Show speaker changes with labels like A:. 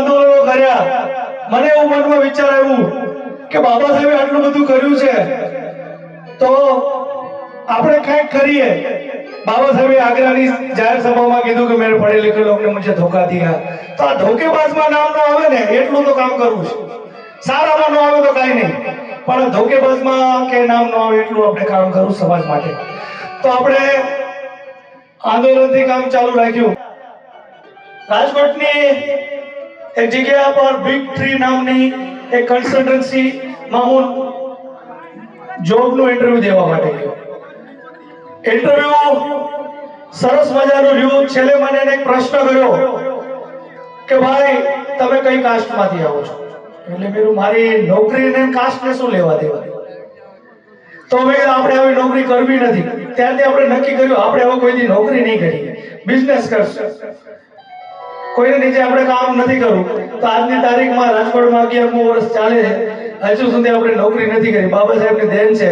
A: આંદોલનો કર્યા, મને એવું મનમાં વિચાર આવ્યું કે બાબા સાહેબે આટલું બધું કર્યું છે તો આપણે કંઈક કરીએ। बाबा साहेब आगरानी जाहिर सभा में कीधुं कि मेरे पढ़े लिखे लोग ने मुझे धोखा दिया, तो आ धोखेबाज में नाम न आवे ने एटલું तो काम करવું છે। સારામાં ન આવે તો કાઈ નહીં, પણ ધોકેબાજ માં કે નામ ન આવે એટલું આપણે કામ કરવું સમાજ માટે। તો આપણે આંદોલનથી કામ ચાલુ રાખ્યું। રાજકોટની એક જગ્યા પર બિગ ટ્રી નામની એક કન્સલ્ટન્સી માં હું જોબનું ઇન્ટરવ્યુ દેવા માટે ગયો। इंटरव्यू सरस मजानो रह्यो। छेल्ले मने एक प्रश्न कर्यो के भाई तमे कई कास्ट मांथी आवो छो? એટલે મેરું મારી નોકરી ને કાસ્ટ ને શું લેવા દેવા? તો હવે આપણે આવી નોકરી કરવી નથી। ત્યારથી આપણે નક્કી કર્યું આપણે હવે કોઈ દી નોકરી નહીં કરી, બિઝનેસ કરશું। કોઈને નીચે આપણે કામ નથી કરવું। તો આજની તારીખમાં રાજકોટમાં 11મું વર્ષ ચાલે છે, હજુ સુધી આપણે નોકરી નથી કરી। બાબા સાહેબની દેન છે